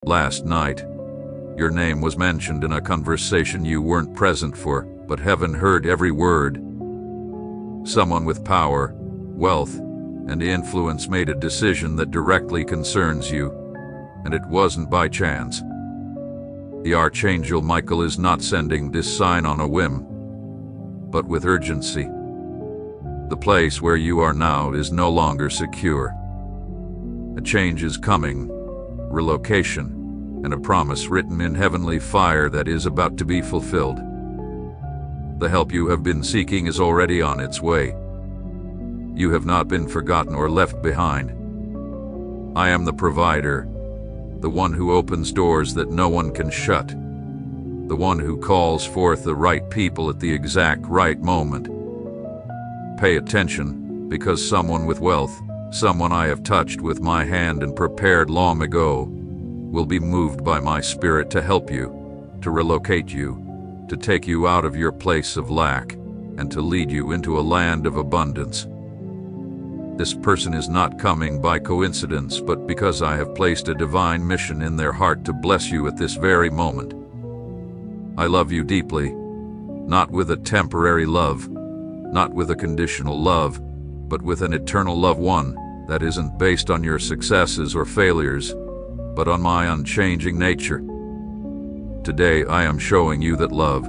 Last night, your name was mentioned in a conversation you weren't present for, but heaven heard every word. Someone with power, wealth, and influence made a decision that directly concerns you, and it wasn't by chance. The Archangel Michael is not sending this sign on a whim, but with urgency. The place where you are now is no longer secure. A change is coming, relocation, and a promise written in heavenly fire that is about to be fulfilled. The help you have been seeking is already on its way. You have not been forgotten or left behind. I am the provider, the one who opens doors that no one can shut, the one who calls forth the right people at the exact right moment. Pay attention, because someone with wealth, someone I have touched with my hand and prepared long ago, will be moved by my spirit to help you, to relocate you, to take you out of your place of lack, and to lead you into a land of abundance. This person is not coming by coincidence, but because I have placed a divine mission in their heart to bless you at this very moment. I love you deeply, not with a temporary love, not with a conditional love, but with an eternal love, one that isn't based on your successes or failures, but on my unchanging nature. Today I am showing you that love.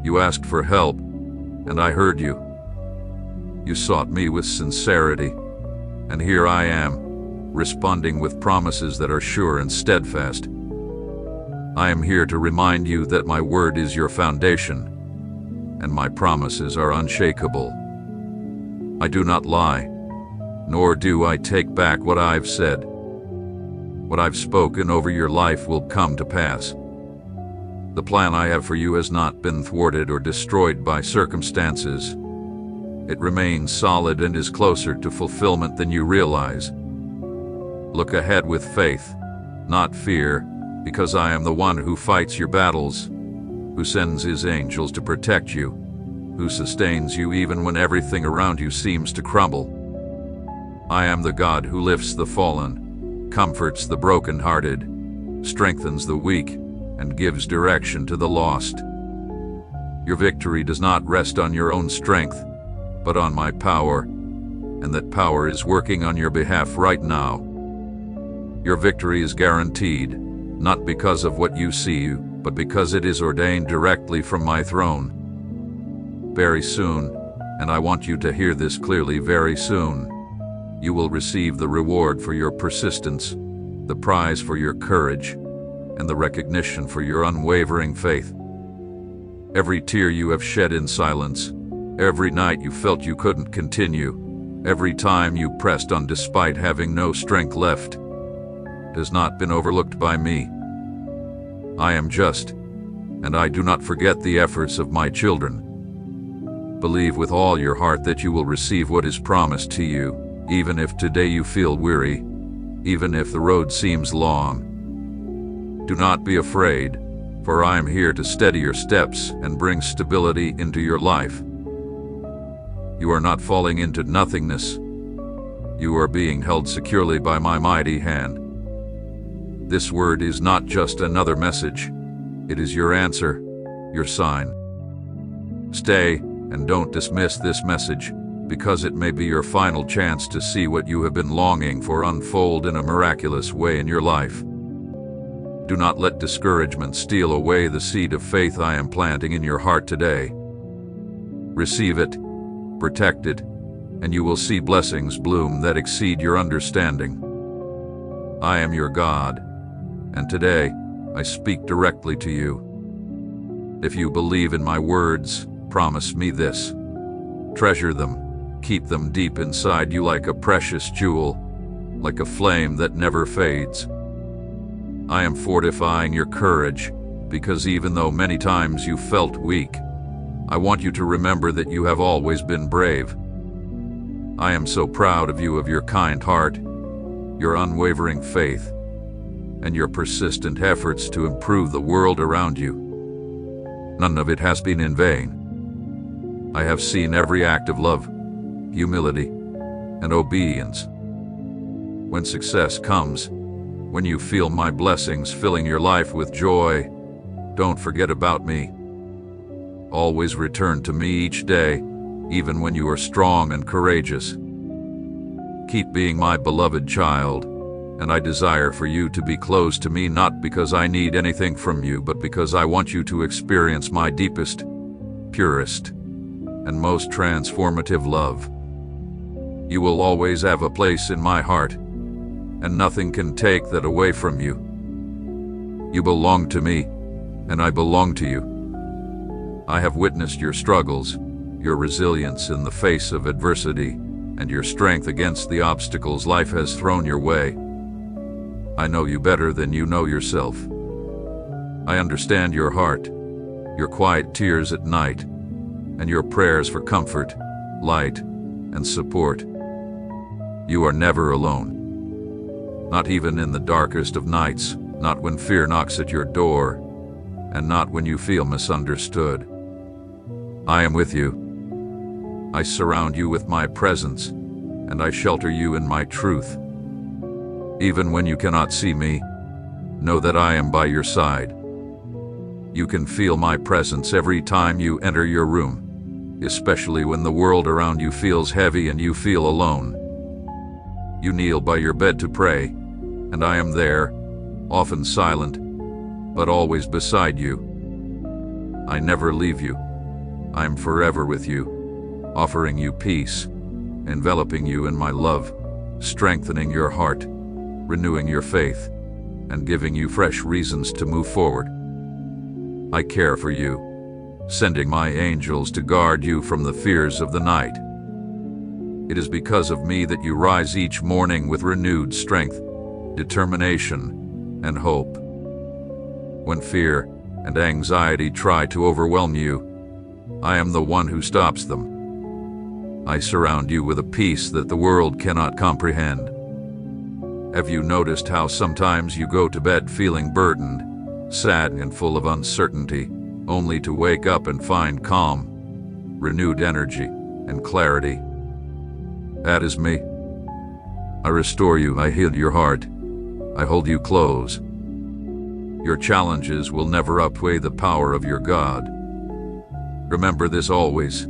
You asked for help, and I heard you. You sought me with sincerity, and here I am, responding with promises that are sure and steadfast. I am here to remind you that my word is your foundation, and my promises are unshakable. I do not lie, nor do I take back what I've said. What I've spoken over your life will come to pass. The plan I have for you has not been thwarted or destroyed by circumstances. It remains solid and is closer to fulfillment than you realize. Look ahead with faith, not fear, because I am the one who fights your battles, who sends his angels to protect you, who sustains you even when everything around you seems to crumble. I am the God who lifts the fallen, comforts the brokenhearted, strengthens the weak, and gives direction to the lost. Your victory does not rest on your own strength, but on my power, and that power is working on your behalf right now. Your victory is guaranteed, not because of what you see, but because it is ordained directly from my throne. Very soon, and I want you to hear this clearly, very soon, you will receive the reward for your persistence, the prize for your courage, and the recognition for your unwavering faith. Every tear you have shed in silence, every night you felt you couldn't continue, every time you pressed on despite having no strength left, has not been overlooked by me. I am just, and I do not forget the efforts of my children. Believe with all your heart that you will receive what is promised to you, even if today you feel weary, even if the road seems long. Do not be afraid, for I am here to steady your steps and bring stability into your life. You are not falling into nothingness. You are being held securely by my mighty hand. This word is not just another message. It is your answer, your sign. Stay and don't dismiss this message, because it may be your final chance to see what you have been longing for unfold in a miraculous way in your life. Do not let discouragement steal away the seed of faith I am planting in your heart today. Receive it, protect it, and you will see blessings bloom that exceed your understanding. I am your God, and today I speak directly to you. If you believe in my words, promise me this. Treasure them, keep them deep inside you like a precious jewel, like a flame that never fades. I am fortifying your courage, because even though many times you felt weak, I want you to remember that you have always been brave. I am so proud of you, of your kind heart, your unwavering faith, and your persistent efforts to improve the world around you. None of it has been in vain. I have seen every act of love, humility, and obedience. When success comes, When you feel my blessings filling your life with joy, don't forget about me. Always return to me each day, even when you are strong and courageous. Keep being my beloved child, and I desire for you to be close to me, not because I need anything from you, but because I want you to experience my deepest, purest, and most transformative love. You will always have a place in my heart, and nothing can take that away from you. You belong to me, and I belong to you. I have witnessed your struggles, your resilience in the face of adversity, and your strength against the obstacles life has thrown your way. I know you better than you know yourself. I understand your heart, your quiet tears at night, and your prayers for comfort, light, and support. You are never alone. Not even in the darkest of nights, not when fear knocks at your door, and not when you feel misunderstood. I am with you. I surround you with my presence, and I shelter you in my truth. Even when you cannot see me, know that I am by your side. You can feel my presence every time you enter your room, especially when the world around you feels heavy and you feel alone. You kneel by your bed to pray, and I am there, often silent, but always beside you. I never leave you. I am forever with you, offering you peace, enveloping you in my love, strengthening your heart, renewing your faith, and giving you fresh reasons to move forward. I care for you, sending my angels to guard you from the fears of the night. It is because of me that you rise each morning with renewed strength, determination, and hope. When fear and anxiety try to overwhelm you, I am the one who stops them. I surround you with a peace that the world cannot comprehend. Have you noticed how sometimes you go to bed feeling burdened, sad and full of uncertainty, only to wake up and find calm, renewed energy, and clarity? That is me. I restore you, I heal your heart, I hold you close. Your challenges will never outweigh the power of your God. Remember this always.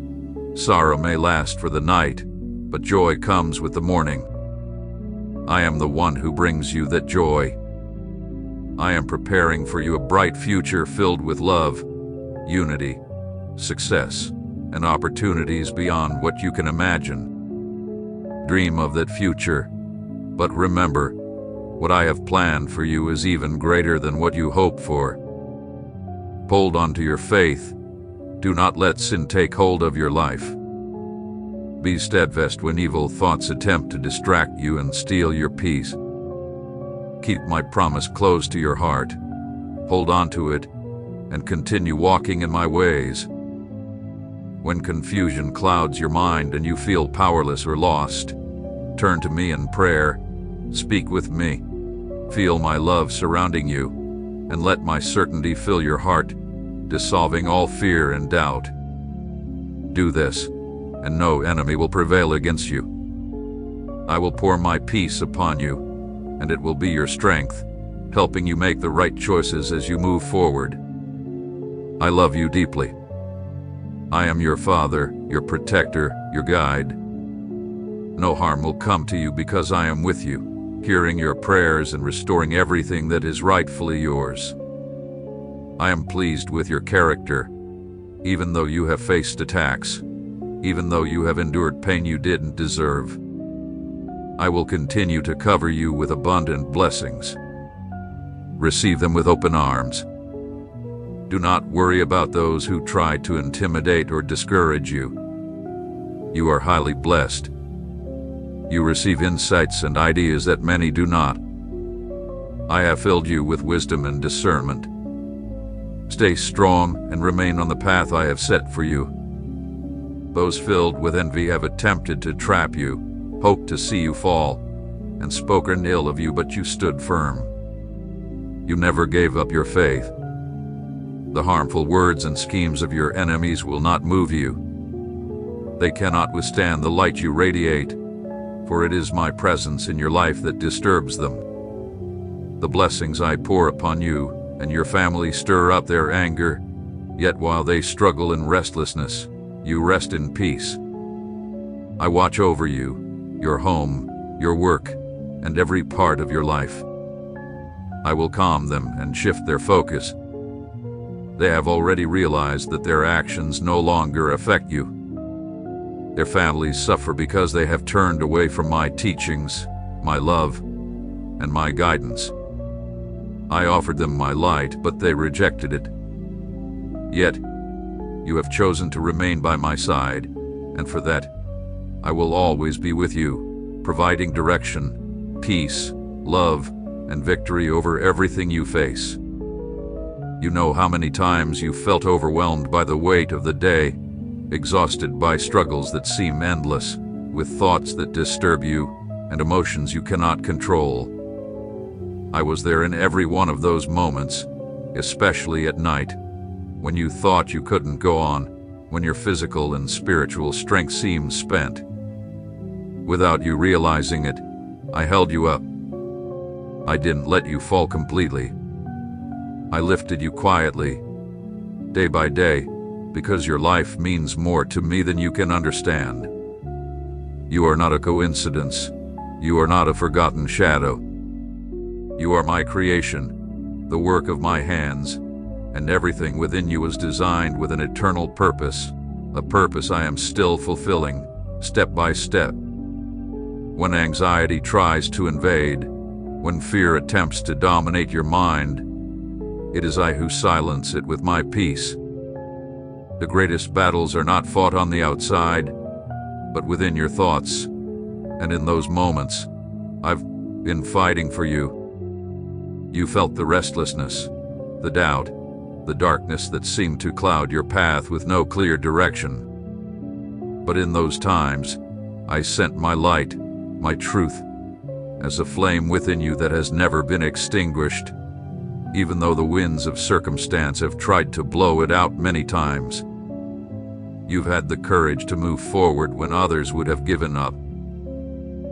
Sorrow may last for the night, but joy comes with the morning. I am the one who brings you that joy. I am preparing for you a bright future filled with love, unity, success, and opportunities beyond what you can imagine. Dream of that future, but remember, what I have planned for you is even greater than what you hope for. Hold on to your faith. Do not let sin take hold of your life. Be steadfast when evil thoughts attempt to distract you and steal your peace. Keep my promise close to your heart. Hold on to it, and continue walking in my ways. When confusion clouds your mind and you feel powerless or lost, turn to me in prayer. Speak with me. Feel my love surrounding you, and let my certainty fill your heart, dissolving all fear and doubt. Do this, and no enemy will prevail against you. I will pour my peace upon you, and it will be your strength, helping you make the right choices as you move forward. I love you deeply. I am your Father, your protector, your guide. No harm will come to you because I am with you, hearing your prayers and restoring everything that is rightfully yours. I am pleased with your character, even though you have faced attacks, even though you have endured pain you didn't deserve. I will continue to cover you with abundant blessings. Receive them with open arms. Do not worry about those who try to intimidate or discourage you. You are highly blessed. You receive insights and ideas that many do not. I have filled you with wisdom and discernment. Stay strong and remain on the path I have set for you. Those filled with envy have attempted to trap you, hoped to see you fall, and spoken ill of you, but you stood firm. You never gave up your faith. The harmful words and schemes of your enemies will not move you. They cannot withstand the light you radiate, for it is my presence in your life that disturbs them. The blessings I pour upon you and your family stir up their anger, yet while they struggle in restlessness, you rest in peace. I watch over you, your home, your work, and every part of your life. I will calm them and shift their focus. They have already realized that their actions no longer affect you. Their families suffer because they have turned away from my teachings, my love, and my guidance. I offered them my light, but they rejected it. Yet, you have chosen to remain by my side, and for that, I will always be with you, providing direction, peace, love, and victory over everything you face. You know how many times you felt overwhelmed by the weight of the day, exhausted by struggles that seem endless, with thoughts that disturb you, and emotions you cannot control. I was there in every one of those moments, especially at night, when you thought you couldn't go on, when your physical and spiritual strength seemed spent. Without you realizing it, I held you up. I didn't let you fall completely. I lifted you quietly, day by day, because your life means more to me than you can understand. You are not a coincidence. You are not a forgotten shadow. You are my creation, the work of my hands, and everything within you was designed with an eternal purpose, a purpose I am still fulfilling, step by step. When anxiety tries to invade, when fear attempts to dominate your mind, it is I who silence it with my peace. The greatest battles are not fought on the outside, but within your thoughts, and in those moments, I've been fighting for you. You felt the restlessness, the doubt, the darkness that seemed to cloud your path with no clear direction. But in those times, I sent my light, my truth, as a flame within you that has never been extinguished, even though the winds of circumstance have tried to blow it out many times. You've had the courage to move forward when others would have given up.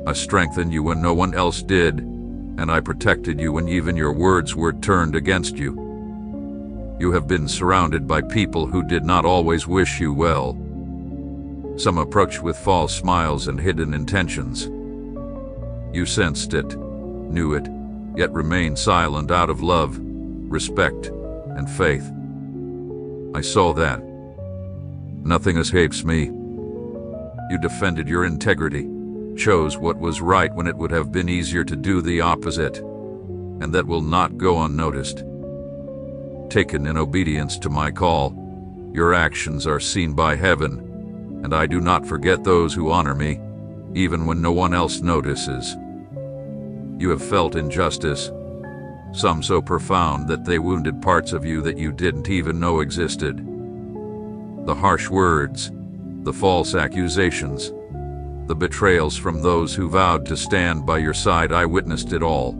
I strengthened you when no one else did, and I protected you when even your words were turned against you. You have been surrounded by people who did not always wish you well. Some approached with false smiles and hidden intentions. You sensed it, knew it, yet remained silent out of love, respect, and faith. I saw that. Nothing escapes me. You defended your integrity, chose what was right when it would have been easier to do the opposite, and that will not go unnoticed. Taken in obedience to my call, your actions are seen by heaven, and I do not forget those who honor me, even when no one else notices. You have felt injustice, some so profound that they wounded parts of you that you didn't even know existed. The harsh words, the false accusations, the betrayals from those who vowed to stand by your side, I witnessed it all.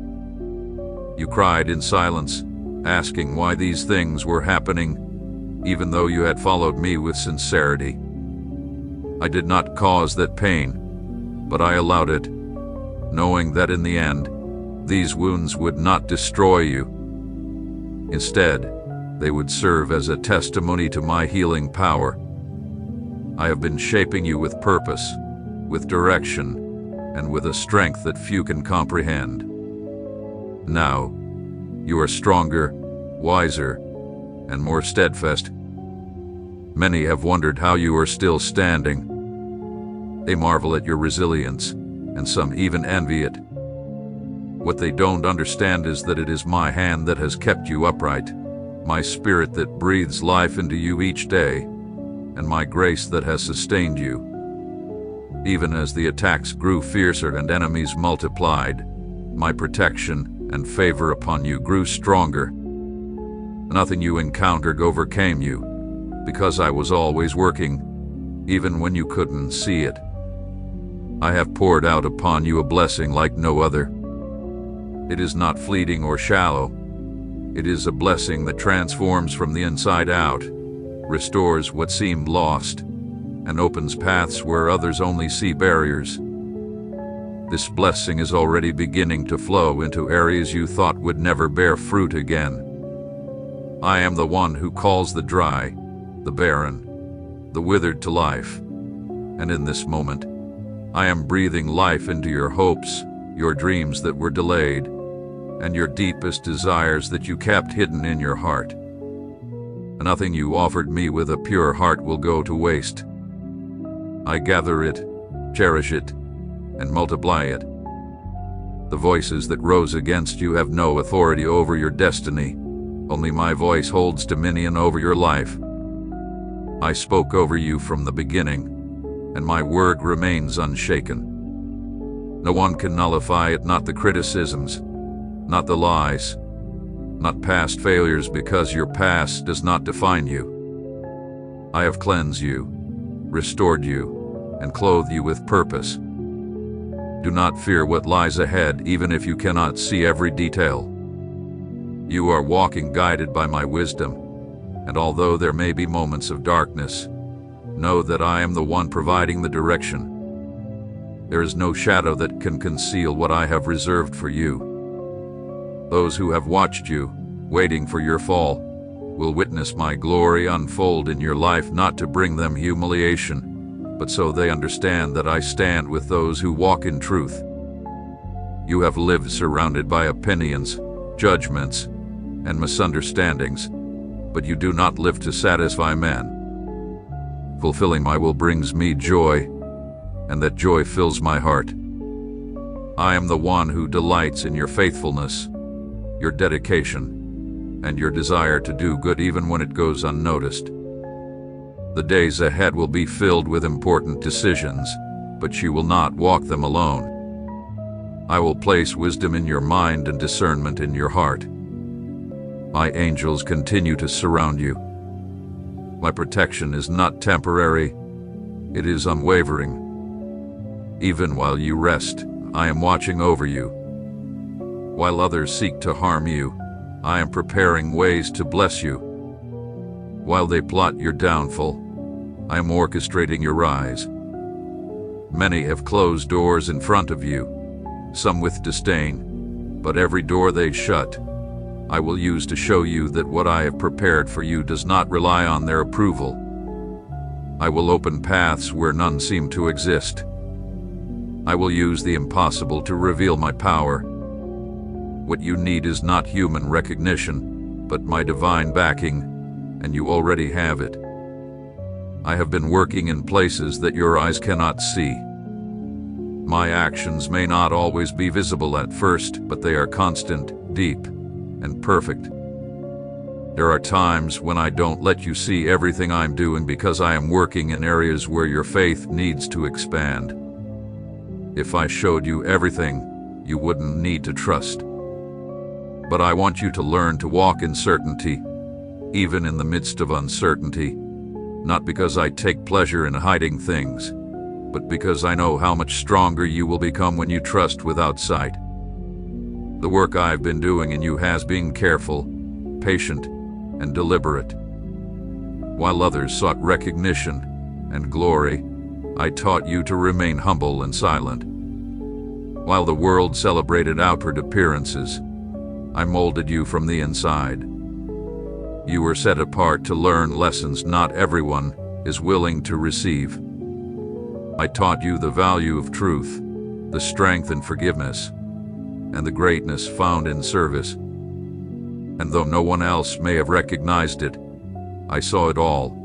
You cried in silence, asking why these things were happening, even though you had followed me with sincerity. I did not cause that pain, but I allowed it, knowing that in the end, these wounds would not destroy you. Instead, they would serve as a testimony to my healing power. I have been shaping you with purpose, with direction, and with a strength that few can comprehend. Now, you are stronger, wiser, and more steadfast. Many have wondered how you are still standing. They marvel at your resilience, and some even envy it. What they don't understand is that it is my hand that has kept you upright, my spirit that breathes life into you each day, and my grace that has sustained you. Even as the attacks grew fiercer and enemies multiplied, my protection and favor upon you grew stronger. Nothing you encountered overcame you, because I was always working, even when you couldn't see it. I have poured out upon you a blessing like no other. It is not fleeting or shallow. It is a blessing that transforms from the inside out, restores what seemed lost, and opens paths where others only see barriers. This blessing is already beginning to flow into areas you thought would never bear fruit again. I am the one who calls the dry, the barren, the withered to life. And in this moment, I am breathing life into your hopes, your dreams that were delayed, and your deepest desires that you kept hidden in your heart. Nothing you offered me with a pure heart will go to waste. I gather it, cherish it, and multiply it. The voices that rose against you have no authority over your destiny. Only my voice holds dominion over your life. I spoke over you from the beginning, and my word remains unshaken. No one can nullify it, not the criticisms, not the lies, not past failures, because your past does not define you. I have cleansed you, restored you, and clothed you with purpose. Do not fear what lies ahead, even if you cannot see every detail. You are walking guided by my wisdom, and although there may be moments of darkness, know that I am the one providing the direction. There is no shadow that can conceal what I have reserved for you. Those who have watched you, waiting for your fall, will witness my glory unfold in your life, not to bring them humiliation, but so they understand that I stand with those who walk in truth. You have lived surrounded by opinions, judgments, and misunderstandings, but you do not live to satisfy men. Fulfilling my will brings me joy, and that joy fills my heart. I am the one who delights in your faithfulness, your dedication, and your desire to do good even when it goes unnoticed. The days ahead will be filled with important decisions, but you will not walk them alone. I will place wisdom in your mind and discernment in your heart. My angels continue to surround you. My protection is not temporary, it is unwavering. Even while you rest, I am watching over you. While others seek to harm you, I am preparing ways to bless you. While they plot your downfall, I am orchestrating your rise. Many have closed doors in front of you, some with disdain, but every door they shut, I will use to show you that what I have prepared for you does not rely on their approval. I will open paths where none seem to exist. I will use the impossible to reveal my power. What you need is not human recognition, but my divine backing, and you already have it. I have been working in places that your eyes cannot see. My actions may not always be visible at first, but they are constant, deep, and perfect. There are times when I don't let you see everything I'm doing because I am working in areas where your faith needs to expand. If I showed you everything, you wouldn't need to trust. But I want you to learn to walk in certainty, even in the midst of uncertainty, not because I take pleasure in hiding things, but because I know how much stronger you will become when you trust without sight. The work I've been doing in you has been careful, patient, and deliberate. While others sought recognition and glory, I taught you to remain humble and silent. While the world celebrated outward appearances, I molded you from the inside. You were set apart to learn lessons not everyone is willing to receive. I taught you the value of truth, the strength in forgiveness, and the greatness found in service. And though no one else may have recognized it, I saw it all.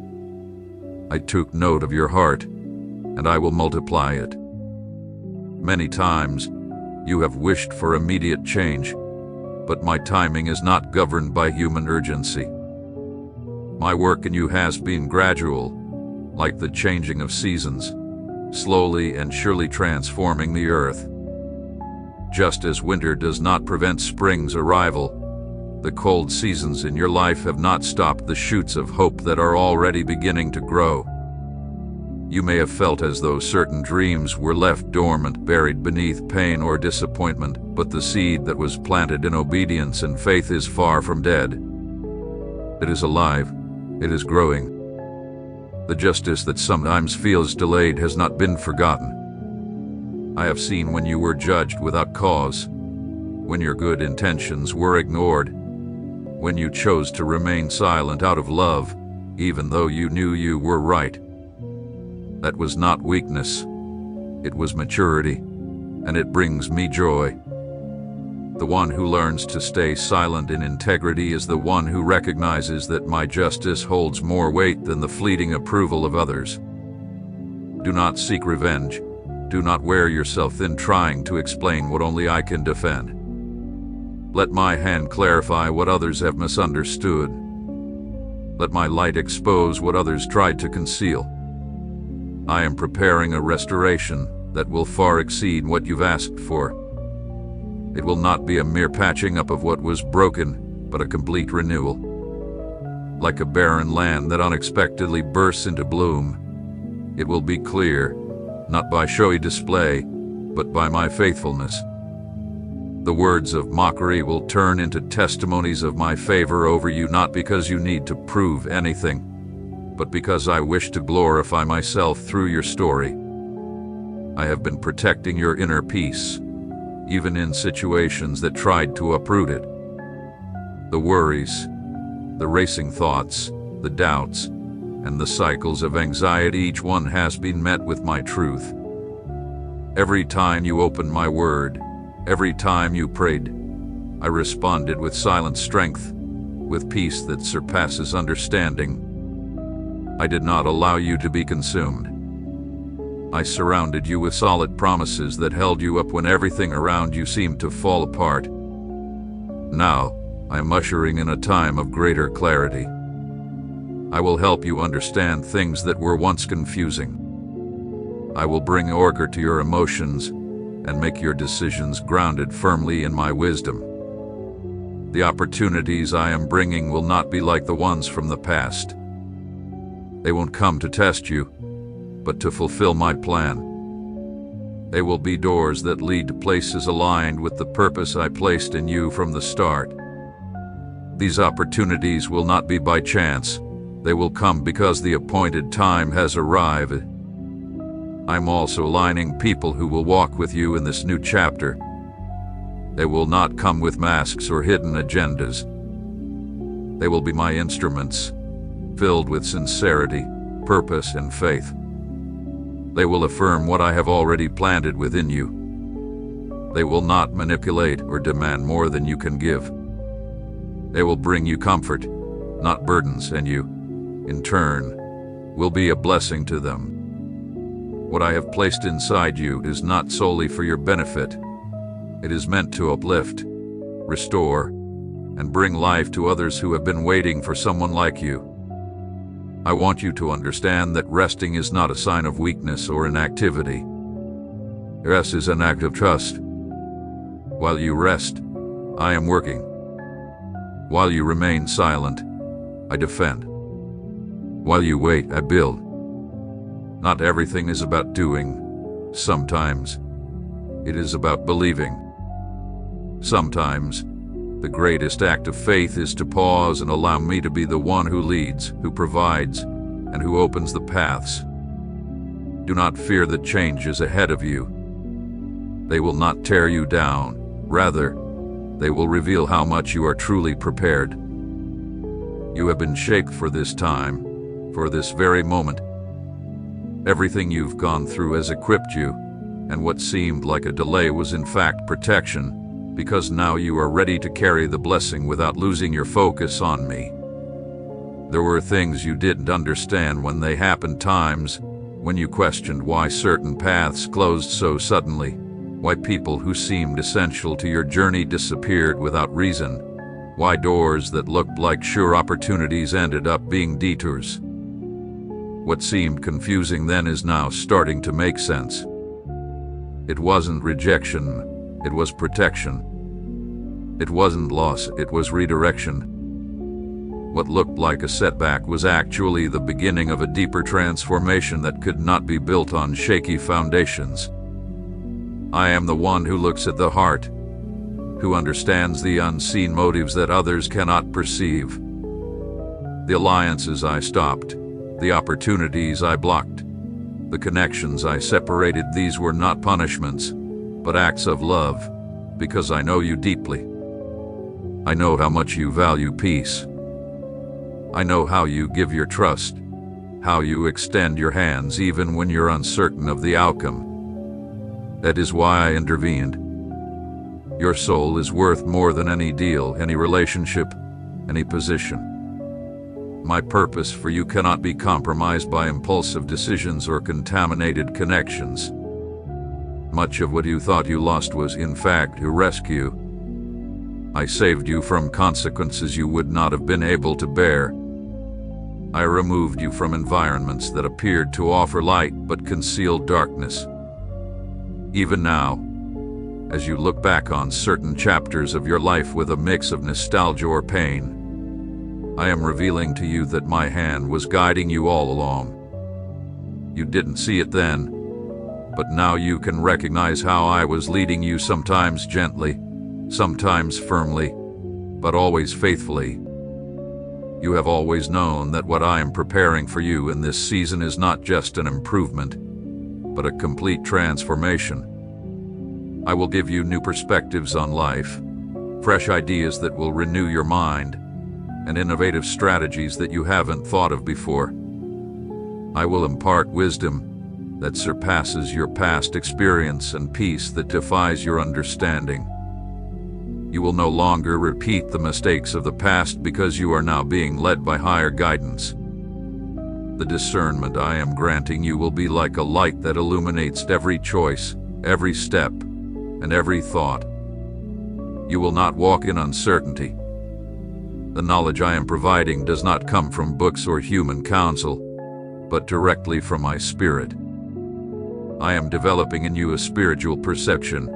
I took note of your heart, and I will multiply it. Many times, you have wished for immediate change, but my timing is not governed by human urgency. My work in you has been gradual, like the changing of seasons, slowly and surely transforming the earth. Just as winter does not prevent spring's arrival, the cold seasons in your life have not stopped the shoots of hope that are already beginning to grow. You may have felt as though certain dreams were left dormant, buried beneath pain or disappointment, but the seed that was planted in obedience and faith is far from dead. It is alive, it is growing. The justice that sometimes feels delayed has not been forgotten. I have seen when you were judged without cause, when your good intentions were ignored, when you chose to remain silent out of love, even though you knew you were right. That was not weakness. It was maturity, and it brings me joy. The one who learns to stay silent in integrity is the one who recognizes that my justice holds more weight than the fleeting approval of others. Do not seek revenge. Do not wear yourself thin trying to explain what only I can defend. Let my hand clarify what others have misunderstood. Let my light expose what others tried to conceal. I am preparing a restoration that will far exceed what you've asked for. It will not be a mere patching up of what was broken, but a complete renewal. Like a barren land that unexpectedly bursts into bloom, it will be clear, not by showy display, but by my faithfulness. The words of mockery will turn into testimonies of my favor over you, not because you need to prove anything, but because I wish to glorify myself through your story. I have been protecting your inner peace, even in situations that tried to uproot it. The worries, the racing thoughts, the doubts, and the cycles of anxiety, each one has been met with my truth. Every time you opened my word, every time you prayed, I responded with silent strength, with peace that surpasses understanding. I did not allow you to be consumed. I surrounded you with solid promises that held you up when everything around you seemed to fall apart. Now, I am ushering in a time of greater clarity. I will help you understand things that were once confusing. I will bring order to your emotions and make your decisions grounded firmly in my wisdom. The opportunities I am bringing will not be like the ones from the past. They won't come to test you, but to fulfill my plan. They will be doors that lead to places aligned with the purpose I placed in you from the start. These opportunities will not be by chance. They will come because the appointed time has arrived. I'm also aligning people who will walk with you in this new chapter. They will not come with masks or hidden agendas. They will be my instruments, filled with sincerity, purpose, and faith. They will affirm what I have already planted within you. They will not manipulate or demand more than you can give. They will bring you comfort, not burdens, and you, in turn, will be a blessing to them. What I have placed inside you is not solely for your benefit. It is meant to uplift, restore, and bring life to others who have been waiting for someone like you. I want you to understand that resting is not a sign of weakness or inactivity. Rest is an act of trust. While you rest, I am working. While you remain silent, I defend. While you wait, I build. Not everything is about doing. Sometimes it is about believing. Sometimes the greatest act of faith is to pause and allow me to be the one who leads, who provides, and who opens the paths. Do not fear the changes ahead of you. They will not tear you down. Rather, they will reveal how much you are truly prepared. You have been shaped for this time, for this very moment. Everything you've gone through has equipped you, and what seemed like a delay was in fact protection, because now you are ready to carry the blessing without losing your focus on me. There were things you didn't understand when they happened, times when you questioned why certain paths closed so suddenly, why people who seemed essential to your journey disappeared without reason, why doors that looked like sure opportunities ended up being detours. What seemed confusing then is now starting to make sense. It wasn't rejection, it was protection. It wasn't loss, it was redirection. What looked like a setback was actually the beginning of a deeper transformation that could not be built on shaky foundations. I am the one who looks at the heart, who understands the unseen motives that others cannot perceive. The alliances I stopped, the opportunities I blocked, The connections I separated, these were not punishments, but acts of love, because I know you deeply. I know how much you value peace. I know how you give your trust, how you extend your hands even when you're uncertain of the outcome. That is why I intervened. Your soul is worth more than any deal, any relationship, any position. My purpose for you cannot be compromised by impulsive decisions or contaminated connections. Much of what you thought you lost was, in fact, to rescue. I saved you from consequences you would not have been able to bear. I removed you from environments that appeared to offer light but concealed darkness. Even now, as you look back on certain chapters of your life with a mix of nostalgia or pain, I am revealing to you that my hand was guiding you all along. You didn't see it then, but now you can recognize how I was leading you, sometimes gently, sometimes firmly, but always faithfully. You have always known that what I am preparing for you in this season is not just an improvement, but a complete transformation. I will give you new perspectives on life, fresh ideas that will renew your mind, and innovative strategies that you haven't thought of before. I will impart wisdom that surpasses your past experience and peace that defies your understanding. You will no longer repeat the mistakes of the past because you are now being led by higher guidance. The discernment I am granting you will be like a light that illuminates every choice, every step, and every thought. You will not walk in uncertainty. The knowledge I am providing does not come from books or human counsel, but directly from my spirit. I am developing in you a spiritual perception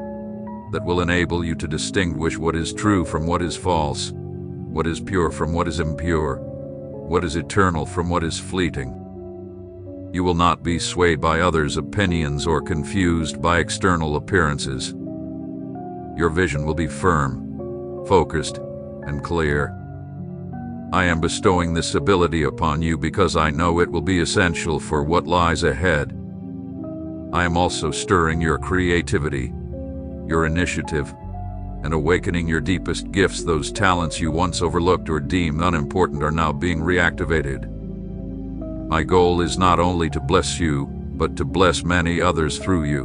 that will enable you to distinguish what is true from what is false, what is pure from what is impure, what is eternal from what is fleeting. You will not be swayed by others' opinions or confused by external appearances. Your vision will be firm, focused, and clear. I am bestowing this ability upon you because I know it will be essential for what lies ahead. I am also stirring your creativity, your initiative, and awakening your deepest gifts. Those talents you once overlooked or deemed unimportant are now being reactivated. My goal is not only to bless you, but to bless many others through you.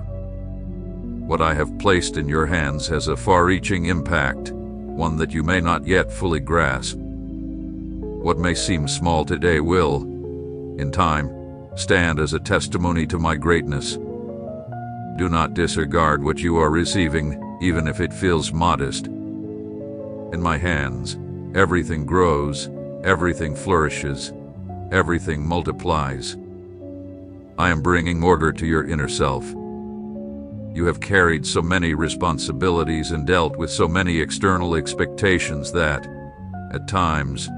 What I have placed in your hands has a far-reaching impact, one that you may not yet fully grasp. What may seem small today will, in time, stand as a testimony to my greatness. Do not disregard what you are receiving, even if it feels modest. In my hands, everything grows, everything flourishes, everything multiplies. I am bringing order to your inner self. You have carried so many responsibilities and dealt with so many external expectations that, at times,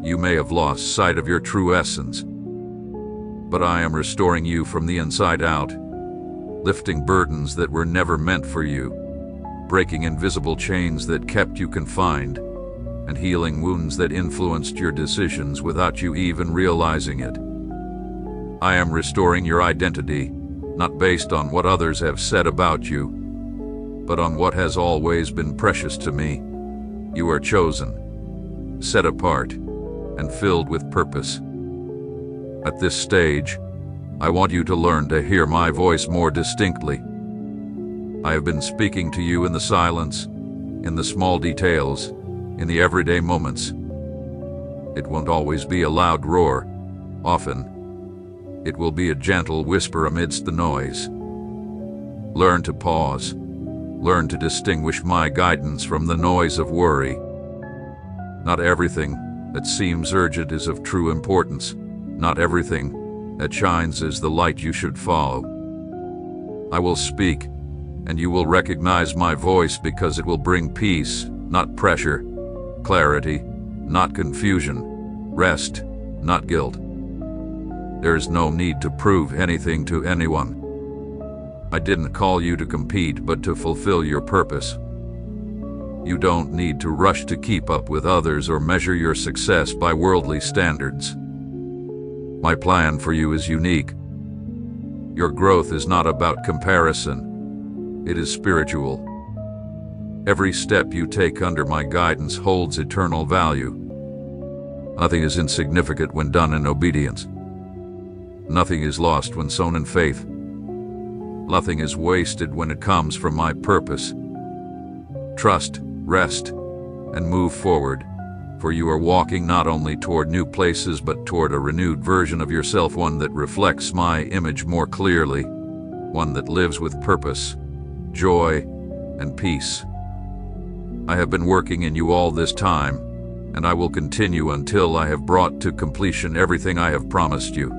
you may have lost sight of your true essence. But I am restoring you from the inside out, lifting burdens that were never meant for you, breaking invisible chains that kept you confined, and healing wounds that influenced your decisions without you even realizing it. I am restoring your identity, not based on what others have said about you, but on what has always been precious to me. You are chosen, set apart, and filled with purpose. At this stage, I want you to learn to hear my voice more distinctly. I have been speaking to you in the silence, in the small details, in the everyday moments. It won't always be a loud roar. Often, it will be a gentle whisper amidst the noise. Learn to pause. Learn to distinguish my guidance from the noise of worry. Not everything that seems urgent is of true importance. Not everything that shines is the light you should follow. I will speak, and you will recognize my voice because it will bring peace, not pressure, clarity, not confusion, rest, not guilt. There is no need to prove anything to anyone. I didn't call you to compete, but to fulfill your purpose. You don't need to rush to keep up with others or measure your success by worldly standards. My plan for you is unique. Your growth is not about comparison. It is spiritual. Every step you take under my guidance holds eternal value. Nothing is insignificant when done in obedience. Nothing is lost when sown in faith. Nothing is wasted when it comes from my purpose. Trust, rest, and move forward, for you are walking not only toward new places but toward a renewed version of yourself, one that reflects my image more clearly, one that lives with purpose, joy, and peace. I have been working in you all this time, and I will continue until I have brought to completion everything I have promised you.